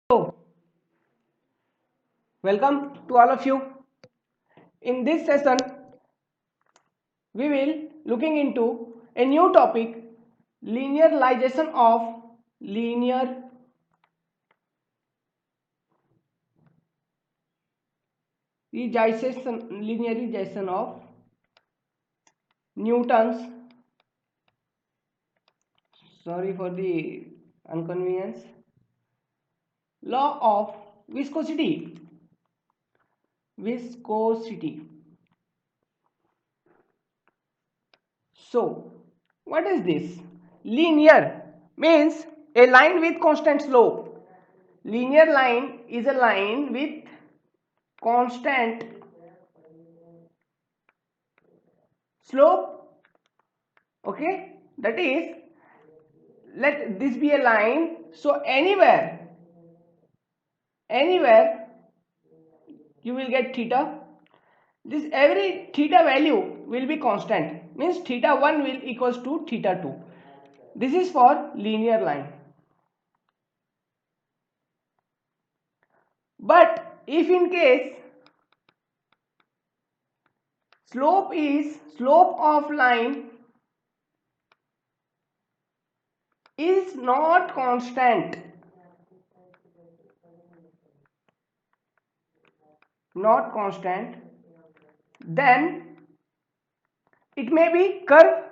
So, welcome to all of you. In this session, we will looking into a new topic, linearization of linearization of Newton's. Sorry for the inconvenience. Law of viscosity. Viscosity. So, what is this? Linear means a line with constant slope. Linear line is a line with constant slope. Okay, that is, let this be a line. So anywhere you will get theta. This every theta value will be constant, means theta 1 will equals to theta 2. This is for linear line. But if in case slope of line is not constant, then it may be curve,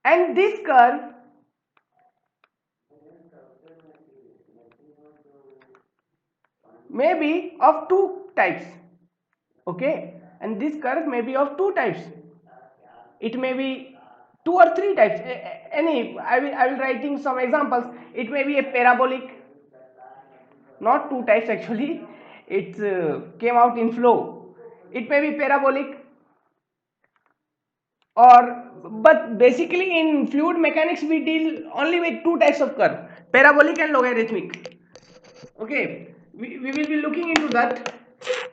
and this curve may be of two types. Okay, and this curve may be of two types. It may be two or three types. Any, I will writing some examples. It may be a parabolic, not two types actually. It came out in flow. It may be parabolic, or but basically in fluid mechanics we deal only with two types of curve: parabolic and logarithmic. Okay, we will be looking into that.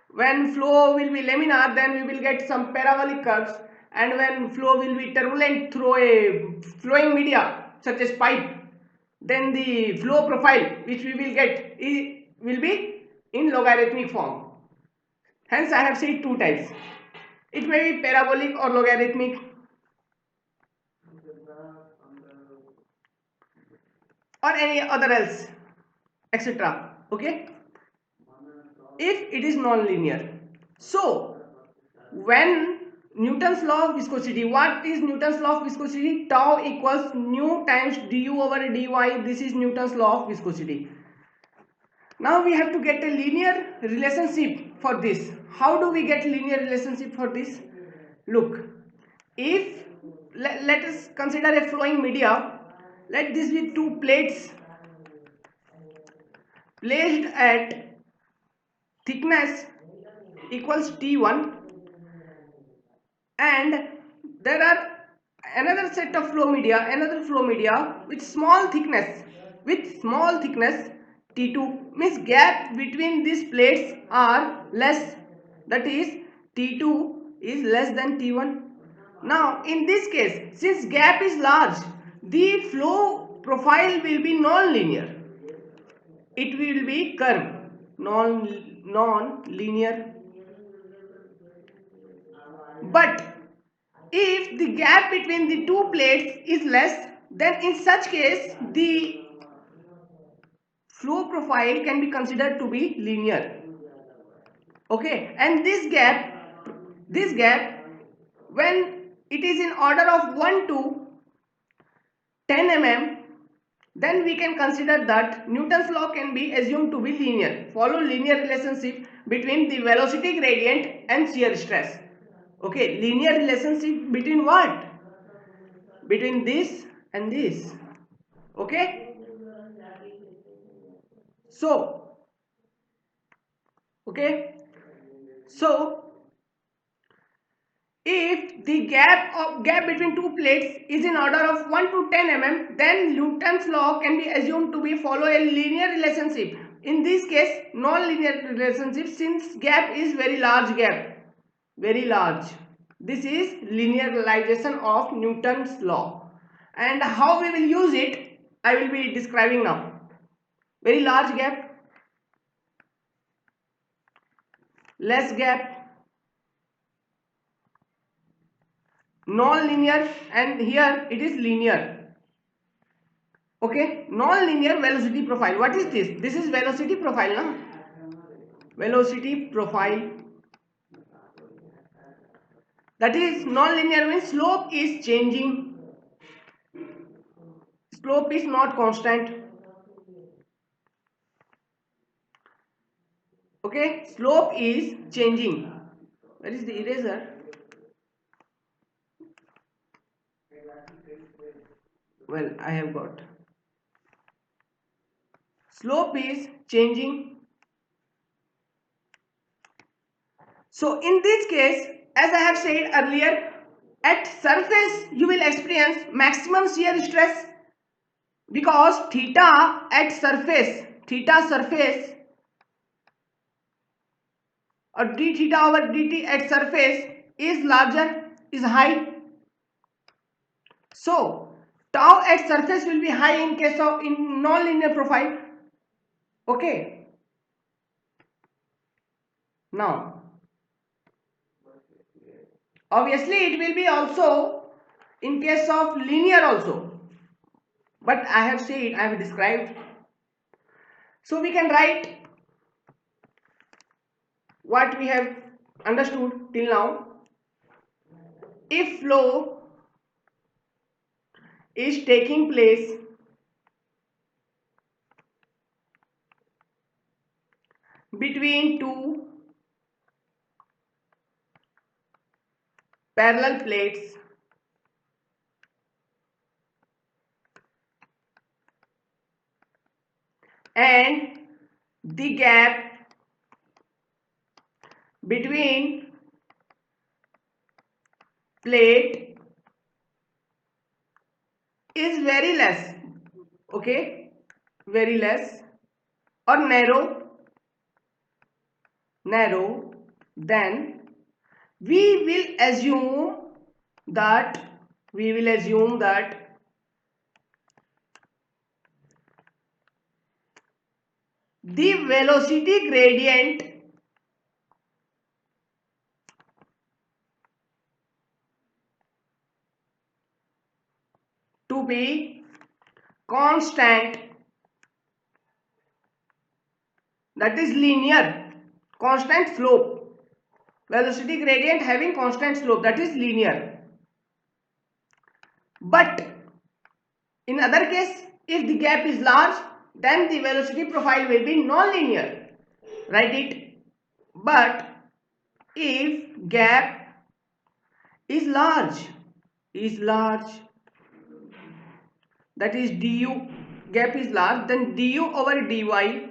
When flow will be laminar, then we will get some parabolic curves, and when flow will be turbulent through a flowing media such as pipe, then the flow profile which we will get will be in logarithmic form. Hence I have said two types. It may be parabolic or logarithmic, or any other else, etc. Okay, if it is non-linear. So when Newton's law of viscosity, what is Newton's law of viscosity? Tau equals nu times du over dy. This is Newton's law of viscosity. Now we have to get a linear relationship for this. How do we get linear relationship for this? Look, if let us consider a flowing media. Let this be two plates placed at thickness equals T1, and there are another set of flow media, with small thickness, T2, means gap between these plates are less, that is T2 is less than T1. Now in this case, since gap is large, the flow profile will be non-linear. It will be curve, non-linear. But if the gap between the two plates is less, then in such case the flow profile can be considered to be linear. Okay, and this gap, when it is in order of 1 to 10 mm, then we can consider that Newton's law can be assumed to be linear, follow linear relationship between the velocity gradient and shear stress. Okay, linear relationship between what? Between this and this. Okay, so okay, so if the gap between two plates is in order of 1 to 10 mm, then Newton's law can be assumed to be follow a linear relationship. In this case, non-linear relationship, since gap is very large gap, very large. This is linearization of Newton's law. And how we will use it, I will be describing now. Very large gap, less gap, non-linear, and here it is linear. Okay, non-linear velocity profile. What is this? This is velocity profile, na? Velocity profile. That is non-linear means slope is changing. Slope is not constant. Okay, slope is changing. Where is the eraser? Well, I have got. Slope is changing. So in this case, as I have said earlier, at surface you will experience maximum shear stress because theta at surface, theta surface or d theta over dt at surface is larger, is high. So tau at surface will be high in case of in non-linear profile. Okay. Now obviously it will be also in case of linear also, but I have said, I have described. So we can write what we have understood till now. If flow is taking place between two parallel plates and the gap between plate is very less, okay, very less or narrow, then we will assume that the velocity gradient to be constant, that is linear, constant slope, velocity gradient having constant slope, that is linear. But in other case, if the gap is large, then the velocity profile will be non-linear. Write it. But if gap is large, that is du, gap is large, then du over dy,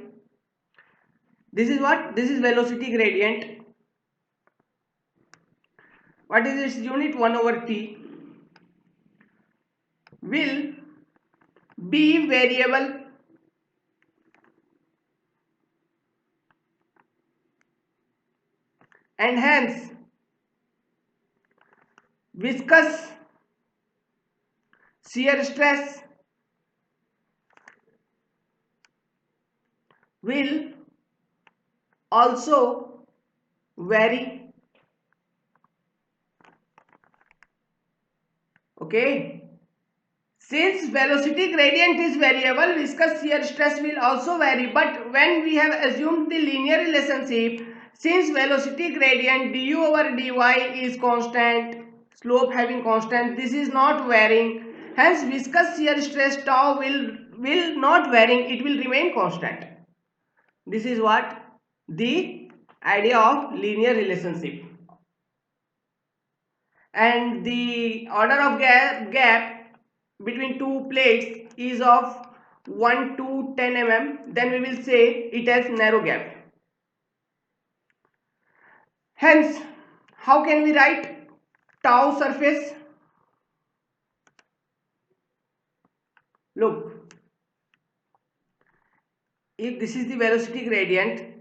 this is what? This is velocity gradient. What is its unit? 1 over t will be variable and hence viscous shear stress will also vary. Okay. Since velocity gradient is variable, viscous shear stress will also vary. But when we have assumed the linear relationship, since velocity gradient du over dy is constant, slope having constant, this is not varying. Hence, viscous shear stress tau will not varying, it will remain constant. This is what the idea of linear relationship. And the order of gap between two plates is of 1 to 10 mm, then we will say it has narrow gap. Hence, how can we write tau surface? Look, if this is the velocity gradient,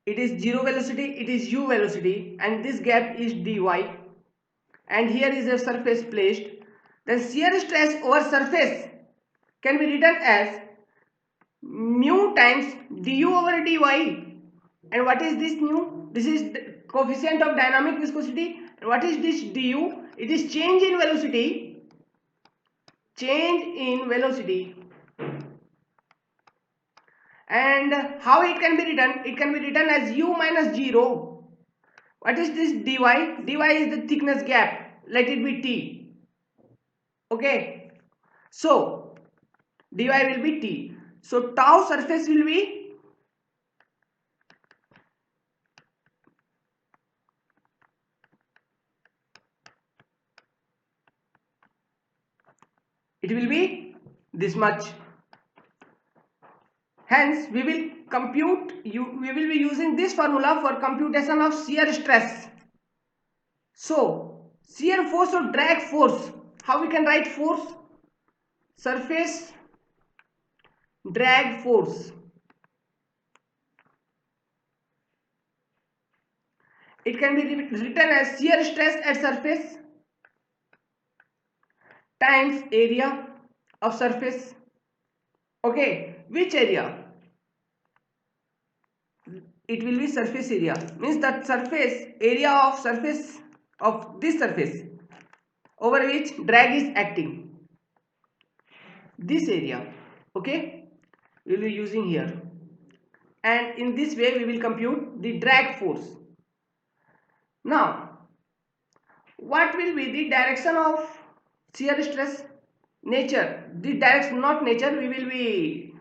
it is 0 velocity, it is u velocity, and this gap is dy, and here is a surface placed. then shear stress over surface can be written as mu times du over dy. And what is this mu? This is the coefficient of dynamic viscosity. And what is this du? It is change in velocity. Change in velocity. And how it can be written? It can be written as u minus g rho. What is this dy? Dy is the thickness gap. Let it be t. Okay. So dy will be t. So tau surface will be this much. Hence we will we will be using this formula for computation of shear stress. So shear force or drag force, how we can write force? Surface drag force. It can be written as shear stress at surface times area of surface. Okay, which area? It will be surface area, means that surface area of surface of this surface over which drag is acting, this area. Okay, we will be using here, and in this way we will compute the drag force. Now what will be the direction of shear stress? Nature, the direction, not nature, we will be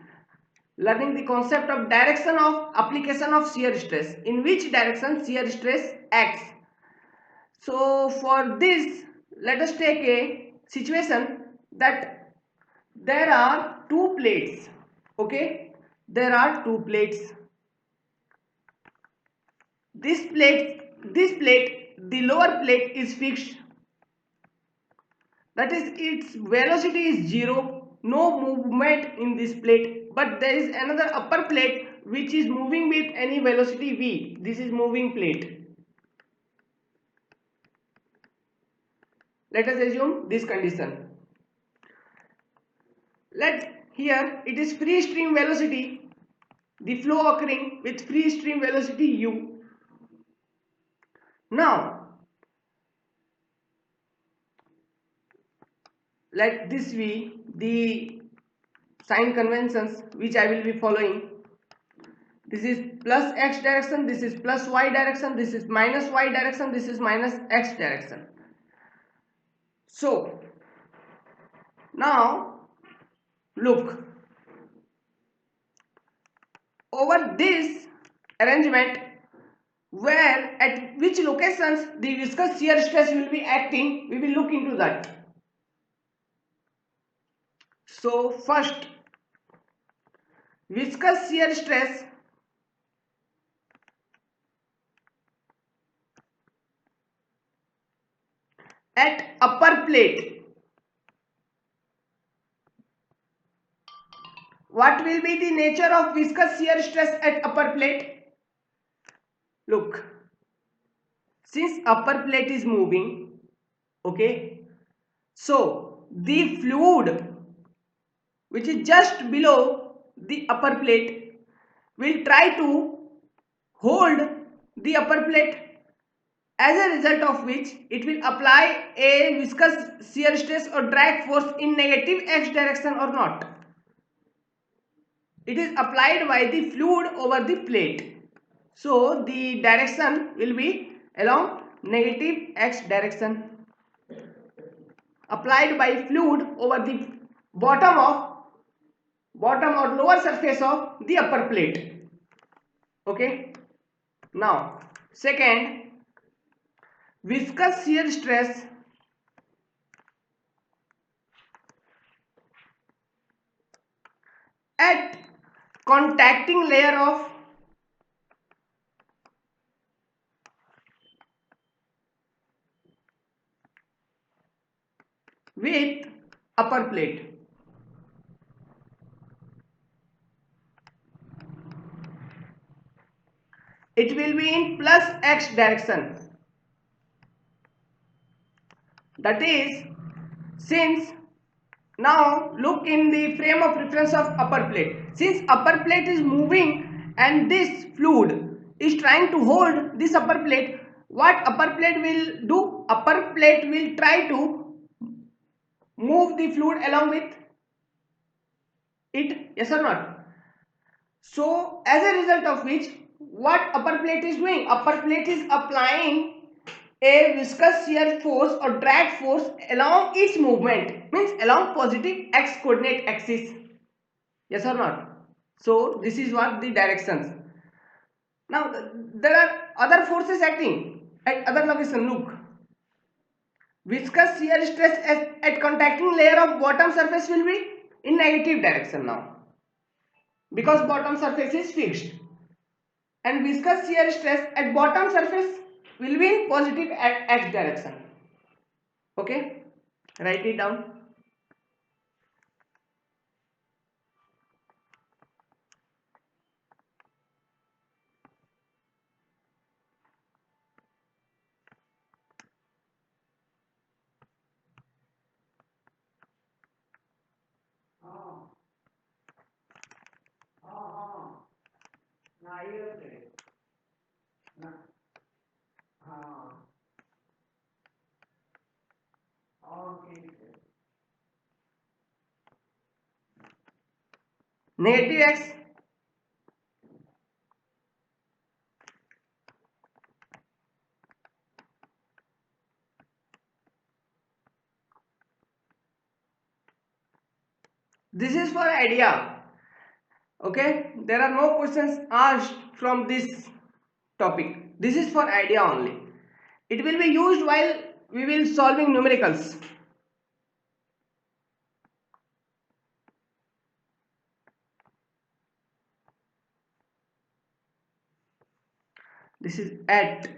learning the concept of direction of application of shear stress, in which direction shear stress acts. So for this, let us take a situation that there are two plates. Okay, there are two plates. This plate, the lower plate is fixed, that is its velocity is 0, no movement in this plate. But there is another upper plate which is moving with any velocity v. This is moving plate. Let us assume this condition. Here it is free stream velocity, the flow occurring with free stream velocity u. Now let this be the sign conventions which I will be following. This is plus x direction, this is plus y direction, this is minus y direction, this is minus x direction. So now look, over this arrangement, where at which locations the viscous shear stress will be acting, we will look into that. So first, viscous shear stress at upper plate. What will be the nature of viscous shear stress at upper plate? Look, since upper plate is moving, okay, so the fluid which is just below the upper plate will try to hold the upper plate, as a result of which it will apply a viscous shear stress or drag force in negative x direction or not. It is applied by the fluid over the plate. So the direction will be along negative x direction, applied by fluid over the bottom or lower surface of the upper plate. Okay. Now second, viscous shear stress at contacting layer of with upper plate. It will be in plus x direction. That is, Since now look in the frame of reference of upper plate. Since upper plate is moving and this fluid is trying to hold this upper plate, what upper plate will do? Upper plate will try to move the fluid along with it, yes or not? So as a result of which, what upper plate is doing? Upper plate is applying a viscous shear force or drag force along its movement, means along positive x coordinate axis, yes or not? So this is what the directions. Now there are other forces acting at other location. Look, viscous shear stress at contacting layer of bottom surface will be in negative direction now, because bottom surface is fixed, and viscous shear stress at bottom surface will be in positive x direction. Okay, write it down. Negative x, this is for idea. Okay, there are no questions asked from this topic. This is for idea only. It will be used while we will solving numericals. This is at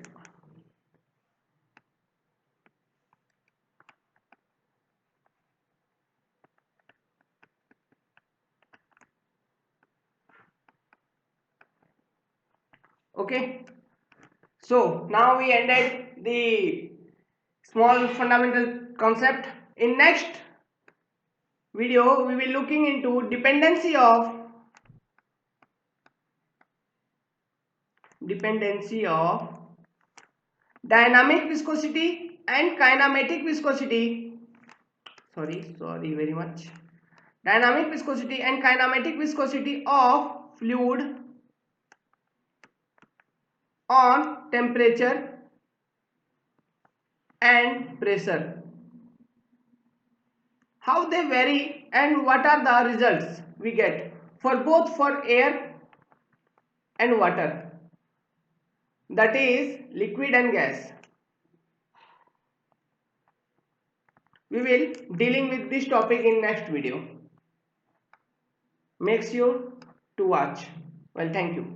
okay. So now we ended the small fundamental concept. In next video we will looking into dependency of dynamic viscosity and kinematic viscosity. Sorry very much. Dynamic viscosity and kinematic viscosity of fluid on temperature and pressure. How they vary and what are the results we get for both for air and water, that is liquid and gas. We will dealing with this topic in next video. Make sure to watch. Well, thank you.